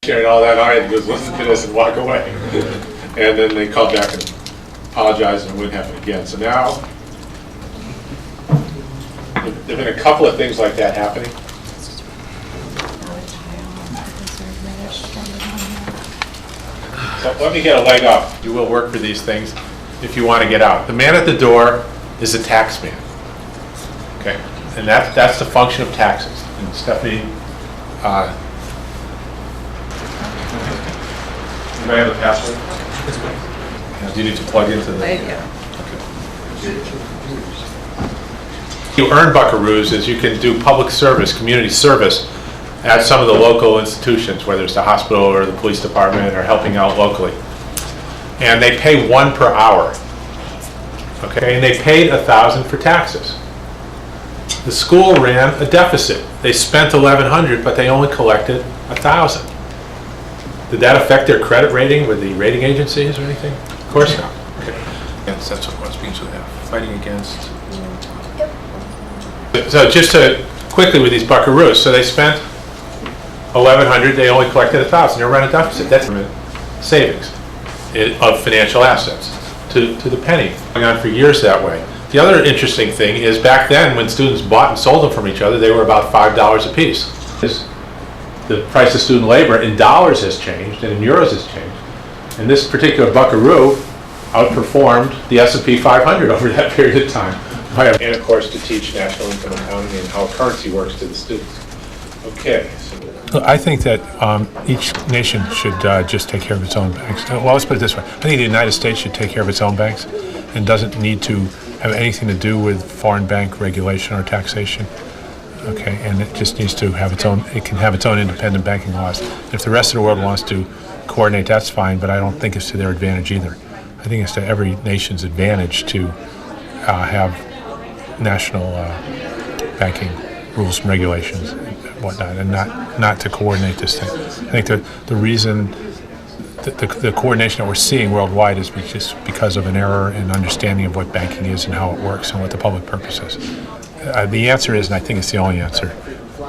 carried all that on and goes, listen to this and walk away. And then they called back and apologized and it wouldn't happen again. So now, there have been a couple of things like that happening. So let me get a leg up. You will work for these things if you want to get out. The man at the door is a tax man. Okay, and that's the function of taxes. And Stephanie, do I have the password? Do you need to plug into the? Yeah. Okay. You earn buckaroos is you can do public service, community service at some of the local institutions, whether it's the hospital or the police department or helping out locally. And they pay $1 per hour. Okay, and they paid $1,000 for taxes. The school ran a deficit. They spent $1,100, but they only collected $1,000. Did that affect their credit rating with the rating agencies or anything? Of course not. Okay. Yes, that's what it was being fighting against. Yep. So just to quickly with these buckaroos, so they spent $1,100, they only collected $1,000. They ran a deficit. That's savings of financial assets to the penny. Going on for years that way. The other interesting thing is back then when students bought and sold them from each other, they were about $5 a piece. The price of student labor in dollars has changed and in euros has changed. And this particular buckaroo outperformed the S&P 500 over that period of time. And of course to teach national income accounting and how currency works to the students. Okay. I think that each nation should just take care of its own banks. Well, let's put it this way. I think the United States should take care of its own banks and doesn't need to have anything to do with foreign bank regulation or taxation. Okay, and it just needs to have its own, it can have its own independent banking laws. If the rest of the world wants to coordinate, that's fine, but I don't think it's to their advantage either. I think it's to every nation's advantage to have national banking rules and regulations and whatnot, and not to coordinate this thing. I think the reason the coordination that we're seeing worldwide is just because of an error in understanding of what banking is and how it works and what the public purpose is. The answer is, and I think it's the only answer,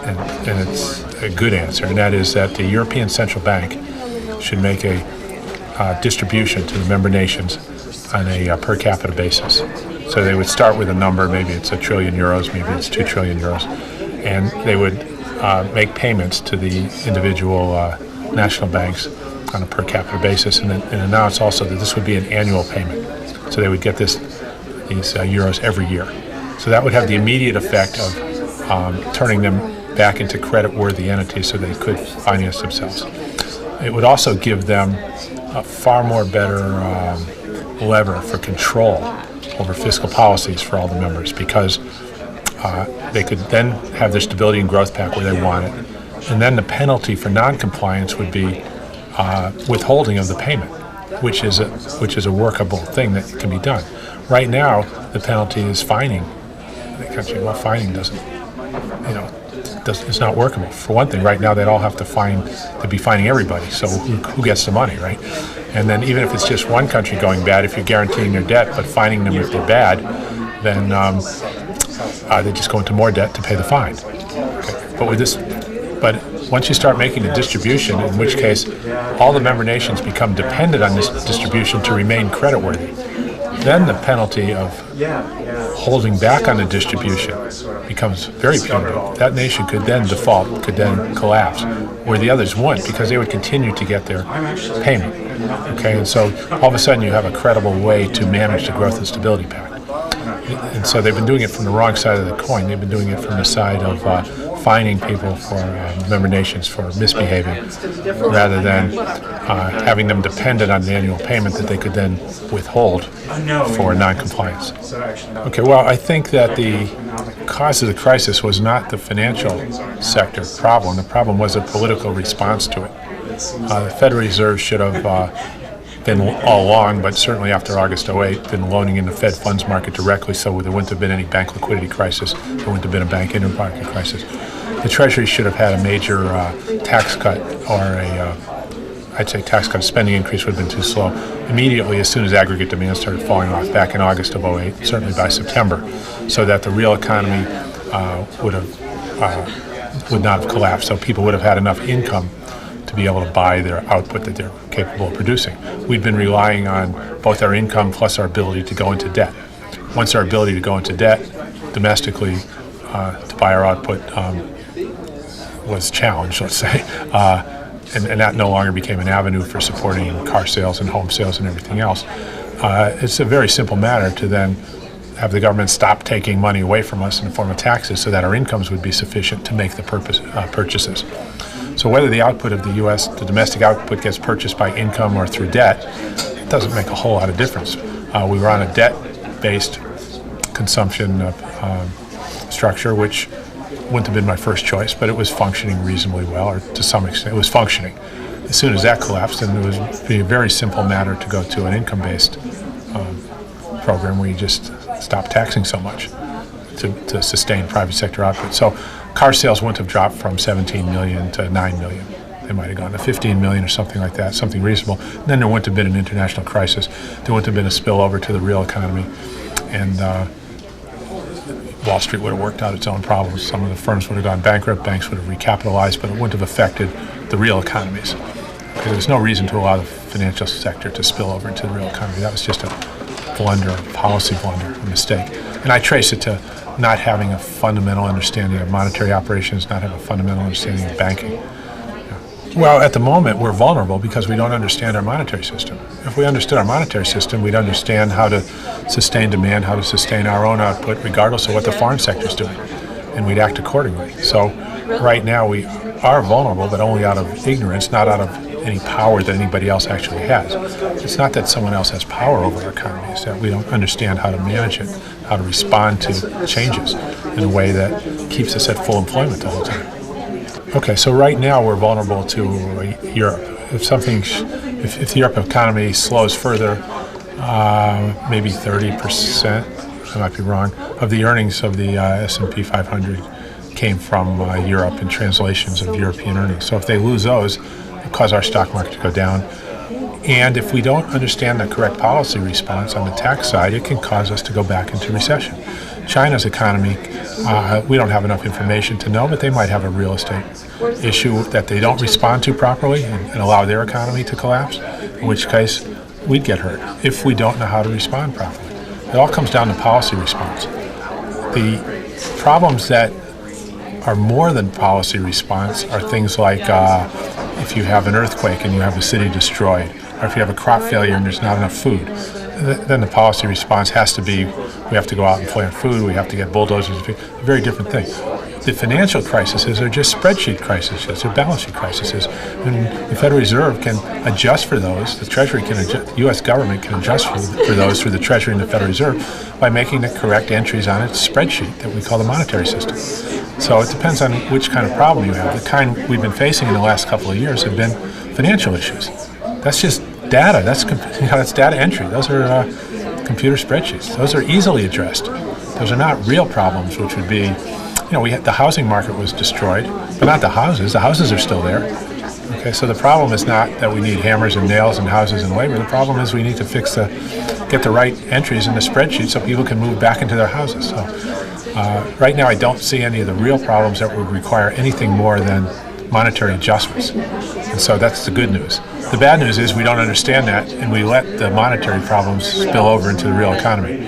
and it's a good answer, and that is that the European Central Bank should make a distribution to the member nations on a per capita basis. So they would start with a number, maybe it's €1 trillion, maybe it's €2 trillion, and they would make payments to the individual national banks on a per capita basis, and announce also that this would be an annual payment. So they would get these euros every year. So that would have the immediate effect of turning them back into credit-worthy entities so they could finance themselves. It would also give them a far more better lever for control over fiscal policies for all the members, because they could then have their stability and growth pact where they want it. And then the penalty for non-compliance would be withholding of the payment, which is a workable thing that can be done. Right now, the penalty is fining the country. Well, fining it's not workable. For one thing, right now they'd all have to be fining everybody. So who gets the money, right? And then even if it's just one country going bad, if you're guaranteeing their debt but fining them if they're bad, then they just go into more debt to pay the fine. Okay. But once you start making a distribution, in which case all the member nations become dependent on this distribution to remain creditworthy, then the penalty of holding back on the distribution becomes very punitive. That nation could then default, could then collapse, where the others wouldn't, because they would continue to get their payment. Okay, and so all of a sudden you have a credible way to manage the growth and stability pact. And so they've been doing it from the wrong side of the coin. They've been doing it from the side of fining people for member nations for misbehaving, rather than having them dependent on the annual payment that they could then withhold for non-compliance. Okay, well, I think that the cause of the crisis was not the financial sector problem. The problem was a political response to it. The Federal Reserve should have been all along, but certainly after August 2008, been loaning in the Fed funds market directly, so there wouldn't have been any bank liquidity crisis. There wouldn't have been a bank intermarket crisis. The Treasury should have had a major tax cut, or I'd say tax cut. Spending increase would have been too slow. Immediately, as soon as aggregate demand started falling off back in August of 2008, certainly by September, so that the real economy would not have collapsed. So people would have had enough income to be able to buy their output that they're capable of producing. We've been relying on both our income plus our ability to go into debt. Once our ability to go into debt domestically to buy our output was challenged, let's say, and that no longer became an avenue for supporting car sales and home sales and everything else. It's a very simple matter to then have the government stop taking money away from us in the form of taxes so that our incomes would be sufficient to make the purchases. So whether the output of the U.S., the domestic output gets purchased by income or through debt, it doesn't make a whole lot of difference. We were on a debt-based consumption structure, which wouldn't have been my first choice, but it was functioning reasonably well, or to some extent, it was functioning. As soon as that collapsed, then it was be a very simple matter to go to an income-based program where you just stop taxing so much to sustain private sector output. So car sales wouldn't have dropped from 17 million to 9 million. They might have gone to 15 million or something like that, something reasonable. Then there wouldn't have been an international crisis. There wouldn't have been a spillover to the real economy. And Wall Street would have worked out its own problems. Some of the firms would have gone bankrupt, banks would have recapitalized, but it wouldn't have affected the real economies. Because there's no reason to allow the financial sector to spill over into the real economy. That was just a blunder, a policy blunder, a mistake. And I trace it to not having a fundamental understanding of monetary operations, not having a fundamental understanding of banking. Well, at the moment, we're vulnerable because we don't understand our monetary system. If we understood our monetary system, we'd understand how to sustain demand, how to sustain our own output, regardless of what the foreign sector's doing, and we'd act accordingly. So right now, we are vulnerable, but only out of ignorance, not out of any power that anybody else actually has. It's not that someone else has power over our economy, it's that we don't understand how to manage it, how to respond to changes in a way that keeps us at full employment all the time. Okay, so right now we're vulnerable to Europe. If the Europe economy slows further, maybe 30%, I might be wrong, of the earnings of the S&P 500 came from Europe and translations of European earnings. So if they lose those, it'll cause our stock market to go down. And if we don't understand the correct policy response on the tax side, it can cause us to go back into recession. China's economy, we don't have enough information to know, but they might have a real estate issue that they don't respond to properly and allow their economy to collapse, in which case we'd get hurt if we don't know how to respond properly. It all comes down to policy response. The problems that are more than policy response are things like if you have an earthquake and you have a city destroyed, or if you have a crop failure and there's not enough food, then the policy response has to be we have to go out and plant food, we have to get bulldozers, a very different thing. The financial crises are just spreadsheet crises, they're balance sheet crises. And the Federal Reserve can adjust for those, the Treasury can adjust, the U.S. government can adjust for those through the Treasury and the Federal Reserve by making the correct entries on its spreadsheet that we call the monetary system. So it depends on which kind of problem you have. The kind we've been facing in the last couple of years have been financial issues. That's just data. That's data entry. Those are computer spreadsheets. Those are easily addressed. Those are not real problems, which would be, the housing market was destroyed, but not the houses. The houses are still there. Okay, so the problem is not that we need hammers and nails and houses and labor. The problem is we need to get the right entries in the spreadsheet so people can move back into their houses. So right now, I don't see any of the real problems that would require anything more than monetary adjustments. And so that's the good news. The bad news is we don't understand that, and we let the monetary problems spill over into the real economy.